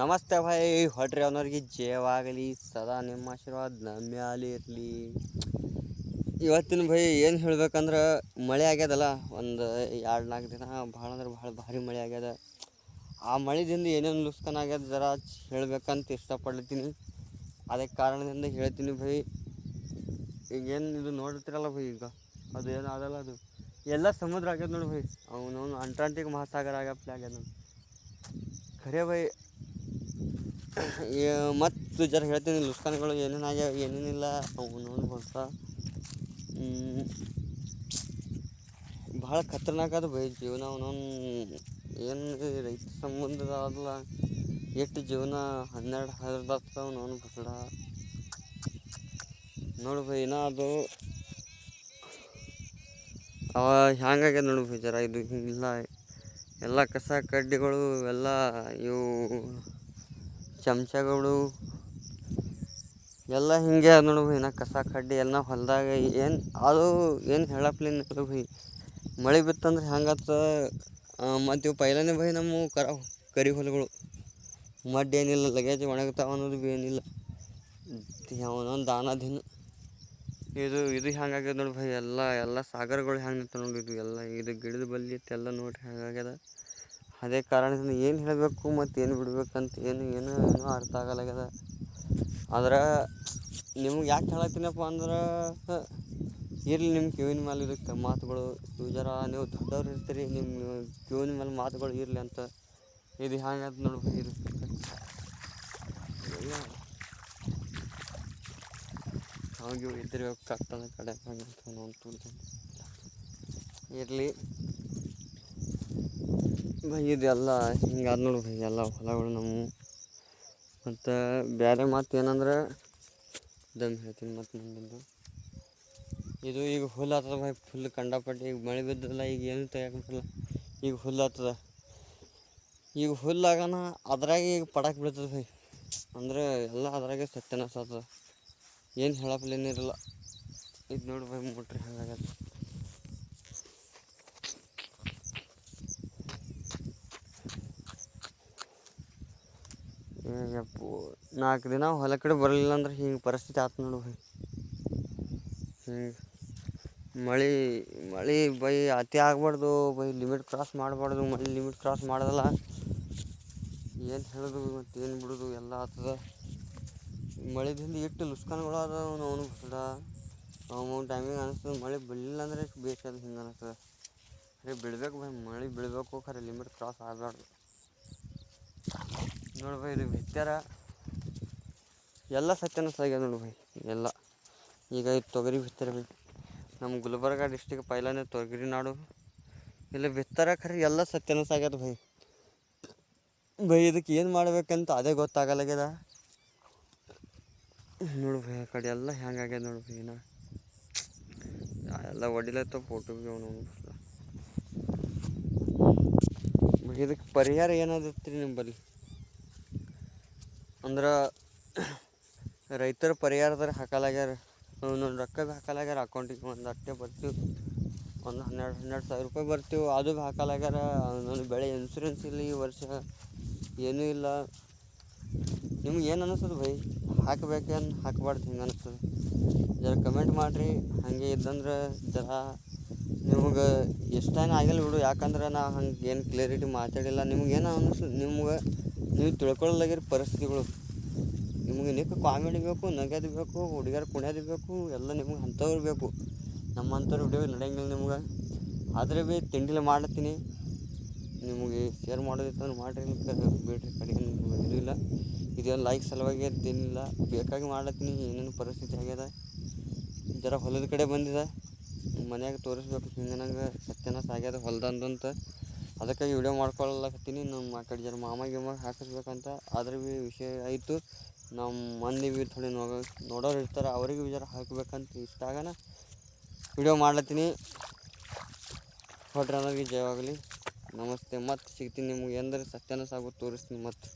ನಮಸ್ತೆ ಭಾಯ್ ಹೊಟ್ರಿ ಅನ್ನೋರಿಗೆ ಜಯವಾಗಲಿ ಸದಾ ನಿಮ್ಮ ಆಶೀರ್ವಾದ ನಮ್ಮ ಮ್ಯಾಲೆ ಇರಲಿ. ಇವತ್ತಿನ ಭಯ್ ಏನು ಹೇಳ್ಬೇಕಂದ್ರೆ ಮಳೆ ಆಗ್ಯದಲ್ಲ ಒಂದು 2-4 ದಿನ ಭಾಳ ಅಂದ್ರೆ ಭಾಳ ಭಾರಿ ಮಳೆ ಆಗ್ಯದ. ಆ ಮಳೆದಿಂದ ಏನೇನು ನುಕ್ಸಾನ್ ಆಗ್ಯದ ಜರ ಹೇಳ್ಬೇಕಂತ ಇಷ್ಟಪಡ್ತೀನಿ. ಅದಕ್ಕೆ ಕಾರಣದಿಂದ ಹೇಳ್ತೀನಿ ಭಯ್. ಈಗೇನು ಇದು ನೋಡ್ತಿರಲ್ಲ ಭಯ್, ಈಗ ಅದು ಏನು ಆಗಲ್ಲ, ಅದು ಎಲ್ಲ ಸಮುದ್ರ ಆಗ್ಯದ ನೋಡಿ ಭಯ್. ಅವನವನು ಅಂಟಾರ್ಟಿಕ್ ಮಹಾಸಾಗರ ಆಗ್ಯಪ್ಲೆ ಆಗ್ಯದ ನೋಡಿ ಖರೇ ಭಯ್. ಮತ್ತು ಜರ ಹೇಳ್ತೀನಿ ನುಕ್ಸಾನ್ಗಳು ಏನೇನು ಆಗ್ಯಾವ ಏನೇನಿಲ್ಲ ಅವನವನು ಹೊಸ ಭಾಳ ಖತರ್ನಾಕ್ ಅದ ಭಯ್ ಜೀವನ. ಅವನವನು ಏನು ರೈತ ಸಂಬಂಧದ ಅದಲ್ಲ, ಎಷ್ಟು ಜೀವನ 12 ಹರಿದಾಗ್ತದ ಅವನವನು ಬಸಡ ನೋಡು ಭಯ್. ಇನ್ನ ಅದು ಅವ ಹ್ಯಾಂಗಾಗ್ಯದ ನೋಡು ಭಯ್. ಜರ ಇದು ಹಿಂಗಿಲ್ಲ, ಎಲ್ಲ ಕಸ ಕಡ್ಡಿಗಳು ಎಲ್ಲ ಇವು ಚಮಚಗಳು ಎಲ್ಲ ಹಿಂಗೆ ಅದ ನೋಡು ಭಯ್. ಇನ್ನು ಕಸ ಕಡ್ಡಿ ಎಲ್ಲ ಹೊಲದಾಗ ಏನು ಅದು ಏನು ಹೇಳಪ್ಲೇನು ಭಯ್. ಮಳೆ ಬಿತ್ತಂದ್ರೆ ಹೆಂಗಾಗ್ತದ. ಮತ್ತು ಇವು ಪೈಲನೇ ಭಯ್ ನಮ್ಮ ಕರಿ ಹೊಲಗಳು ಮಡ್ ಏನಿಲ್ಲ, ಲಗೇಜ್ ಒಣಗ್ತಾವ ಅನ್ನೋದು ಭೀ ಏನಿಲ್ಲ. ಅವನೊಂದು ದಾನಧೀನ ಇದು ಹೆಂಗಾಗ್ಯದ ನೋಡಿ ಭಯ್. ಎಲ್ಲ ಸಾಗರಗಳು ಹೆಂಗೆ ನಿಂತ ನೋಡಿ. ಇದು ಎಲ್ಲ ಇದು ಗಿಡದ ಬಲ್ಲಿ ಎಲ್ಲ ನೋಡ್ರಿ ಹೆಂಗಾಗ್ಯದ. ಅದೇ ಕಾರಣದಿಂದ ಏನು ಹೇಳಬೇಕು ಮತ್ತು ಏನು ಬಿಡ್ಬೇಕಂತ ಏನೂ ಅರ್ಥ ಆಗಲ್ಲಾಗ್ಯದ. ಆದ್ರೆ ನಿಮ್ಗೆ ಯಾಕೆ ಹೇಳತ್ತೀನಪ್ಪ ಅಂದ್ರೆ, ಇರಲಿ ನಿಮ್ಮ ಕಿವಿನ ಮೇಲೆ ಇರುತ್ತೆ ಮಾತುಗಳು. ಇವು ಜರ ನೀವು ದೊಡ್ಡವ್ರು ಇರ್ತೀರಿ, ನಿಮ್ಮ ಕಿವಿನ ಮೇಲೆ ಮಾತುಗಳು ಇರಲಿ ಅಂತ. ಇದು ಹೆಂಗಂತ ನೋಡ್ಬೇಕು. ಇದು ಹಾಗೆ ಇದ್ರೆ ಕಟ್ಟದ ಕಡೆ ಇರಲಿ ಭಯ್. ಇದೆಲ್ಲ ಹಿಂಗೆ ನೋಡಿ ಭಯ್ ಎಲ್ಲ ಹೊಲಗಳು ನಮ್ಮ. ಮತ್ತು ಬೇರೆ ಮಾತು ಏನಂದ್ರೆ ದಮ್ ಹೇಳ್ತೀನಿ ಮತ್ತು ಮುಂದಿಂದು. ಇದು ಈಗ ಹುಲ್ಲು ಆಗ್ತದ ಭಯ್, ಫುಲ್ ಕಂಡಪಟ್ಟು. ಈಗ ಮಳೆ ಬಿದ್ದಲ್ಲ, ಈಗ ಏನು ತೆಗಿಯಕ್ಕೆ ಬರಲ್ಲ. ಈಗ ಹುಲ್ಲು ಆಗ್ತದ, ಈಗ ಹುಲ್ಲಾಗನ ಅದ್ರಾಗ ಈಗ ಪಡಕ್ಕೆ ಬೀಳ್ತದೆ ಭಯ್. ಅಂದರೆ ಎಲ್ಲ ಅದ್ರಾಗೆ ಸತ್ಯನಾಶ ಆಗ್ತದ, ಏನು ಹೇಳಪ್ಲೇನಿರಲ್ಲ. ಇದು ನೋಡಿ ಭಯ್ ಮೋಟ್ರ್ ಹೆಂಗಾಗತ್ತೆ. ಯಪ್ಪು 4 ದಿನ ಹೊಲ ಕಡೆ ಬರಲಿಲ್ಲ ಅಂದ್ರೆ ಹಿಂಗೆ ಪರಿಸ್ಥಿತಿ ಆಯ್ತು ನೋಡು ಭಯ್. ಹಿಂಗೆ ಮಳೆ ಬೈ ಅತಿ ಆಗ್ಬಾರ್ದು ಬೈ, ಲಿಮಿಟ್ ಕ್ರಾಸ್ ಮಾಡಬಾರ್ದು. ಮಳೆ ಲಿಮಿಟ್ ಕ್ರಾಸ್ ಮಾಡೋದಲ್ಲ, ಏನು ಹೇಳೋದು ಮತ್ತು ಏನು ಬಿಡೋದು ಎಲ್ಲ ಆಗ್ತದ. ಮಳೆದಿಂದ ಎಷ್ಟು ನುಕ್ಸಾನ್ಗಳು ಅದಾವ ಅವನು ಬಸಡ. ಟೈಮಿಗೆ ಅನಿಸ್ತದೆ ಮಳೆ ಬೀಳಲಿಲ್ಲ ಅಂದರೆ ಬೇಕದು ಹಿಂಗೆ ಅನಿಸ್ತದೆ. ಖರೆ ಬೀಳ್ಬೇಕು ಭಯ್, ಮಳೆ ಬೀಳಬೇಕು, ಖರೆ ಲಿಮಿಟ್ ಕ್ರಾಸ್ ಆಗಬಾರ್ದು ನೋಡಿ ಭಯ್. ಇದು ಬಿತ್ತಾರ ಎಲ್ಲ ಸತ್ಯನಾಶ ಆಗ್ಯದ ನೋಡಿ ಭಯ್ ಎಲ್ಲ. ಈಗ ಇದು ತೊಗರಿ ಬಿತ್ತಾರೆ ಭಯ್. ನಮ್ಮ ಗುಲ್ಬರ್ಗ ಡಿಸ್ಟಿಕ್ ಪೈಲನೇ ತೊಗರಿ ನಾಡು. ಇಲ್ಲಿ ಬಿತ್ತಾರೆ ಖರೆ ಎಲ್ಲ ಸತ್ಯನಾಶ ಆಗ್ಯದ ಭಯ್. ಇದಕ್ಕೆ ಏನು ಮಾಡ್ಬೇಕಂತ ಅದೇ ಗೊತ್ತಾಗಲ್ಲಾಗ್ಯದ ನೋಡು ಭಯ್. ಆ ಕಡೆ ಎಲ್ಲ ಹೆಂಗಾಗ್ಯದ ನೋಡು ಭಯ್. ಎಲ್ಲ ಹೊಡಿಲತ್ತ ಫೋಟೋ ಭೀ ಅವನು ಇದಕ್ಕೆ ಪರಿಹಾರ ಏನಾದತ್ರಿ ನಿಮ್ಮಲ್ಲಿ ಅಂದ್ರೆ. ರೈತರ ಪರಿಹಾರದಾರ ಹಾಕಲಾಗ್ಯಾರ, ಒಂದೊಂದು ರೊಕ್ಕ ಭೀ ಹಾಕಲಾಗ್ಯಾರ ಅಕೌಂಟಿಗೆ. ಒಂದು ಅಟ್ಟೆ ಬರ್ತೀವಿ, ಒಂದು 12,000 ಸಾವಿರ ರೂಪಾಯಿ ಬರ್ತೀವಿ, ಅದು ಭೀ ಹಾಕಲಾಗ್ಯಾರ. ಒಂದೊಂದು ಬೆಳೆ ಇನ್ಸೂರೆನ್ಸ್ ಇಲ್ಲ ಈ ವರ್ಷ, ಏನೂ ಇಲ್ಲ. ನಿಮ್ಗೆ ಏನು ಅನ್ನಿಸ್ತದೆ ಭಯ್, ಹಾಕಬೇಕೇನು ಹಾಕಬಾರ್ದು ಹಿಂಗೆ ಅನ್ನಿಸ್ತದೆ? ಜರ ಕಮೆಂಟ್ ಮಾಡಿರಿ. ಹಾಗೆ ಇದ್ದಂದ್ರೆ ಜರ ನಿಮ್ಗೆ ಎಷ್ಟೇನು ಆಗಿಲ್ಲ ಬಿಡು, ಯಾಕಂದ್ರೆ ನಾ ಹಂಗೆ ಏನು ಕ್ಲಿಯರಿಟಿ ಮಾತಾಡಿಲ್ಲ. ನಿಮ್ಗೇನು ಅನ್ನಿಸ್ತದೆ, ನೀವು ತಿಳ್ಕೊಳ್ಳಲಾಗಿರೋ ಪರಿಸ್ಥಿತಿಗಳು. ನಿಮಗೆ ನಿಕ್ಕ ಕಾಮಿಡಿ ಬೇಕು, ನಗದು ಬೇಕು, ಹುಡುಗಿಯರು ಕುಣಿಯೋದು ಬೇಕು, ಎಲ್ಲ ನಿಮ್ಗೆ ಅಂಥವ್ರು ಬೇಕು. ನಮ್ಮಂಥವ್ರು ವಿಡಿಯೋ ನಡೆಯಂಗಿಲ್ಲ ನಿಮ್ಗೆ. ಆದರೆ ಭೀ ತಿಂಡಿಲಿ ಮಾಡ್ತೀನಿ, ನಿಮಗೆ ಶೇರ್ ಮಾಡೋದಿತ್ತಂದ್ರೆ ಮಾಡಿರಿ, ಬಿಡ್ರಿ ಕಡೆಗೆ ನಿಮ್ಗೆ ಇದು ಇಲ್ಲ. ಇದೇನು ಲೈಕ್ ಸಲುವಾಗಿ ಅಂತೇನಿಲ್ಲ, ಬೇಕಾಗಿ ಮಾಡತ್ತೀನಿ. ಏನೇನು ಪರಿಸ್ಥಿತಿ ಆಗ್ಯದ, ಜರ ಹೊಲದ ಕಡೆ ಬಂದಿದೆ, ಮನ್ಯಾಗ ತೋರಿಸ್ಬೇಕು ಹಿಂಗೆ ನಂಗೆ ಸತ್ಯನಾಶ ಆಗ್ಯದ ಹೊಲ್ದಂದಂತ. ಅದಕ್ಕಾಗಿ ವಿಡಿಯೋ ಮಾಡ್ಕೊಳ್ಳಕತ್ತೀನಿ. ನಮ್ಮ ಆ ಕಡೆ ಜರ ಮಾಮ ಹಾಕಿಸ್ಬೇಕಂತ. ಆದ್ರೆ ಭೀ ವಿಷಯ ಆಯಿತು, ನಮ್ಮ ಮಂದಿ ಭೀ ಥೋಡೆ ನೋಡೋರು ಇರ್ತಾರೆ, ಅವ್ರಿಗೆ ಭೀ ಜರ ಹಾಕಬೇಕಂತ ಇಷ್ಟ ಆಗನ ವಿಡಿಯೋ ಮಾಡ್ಲತ್ತೀನಿ. ಹೊಟ್ರೆ ಅನ್ನೋರಿಗೆ ಜಯವಾಗಲಿ. ನಮಸ್ತೆ. ಮತ್ತೆ ಸಿಗ್ತೀನಿ ನಿಮ್ಗೆ ಎಂದರೆ ಸತ್ಯನಾಶ ಆಗೋದು ತೋರಿಸ್ತೀನಿ ಮತ್ತೆ.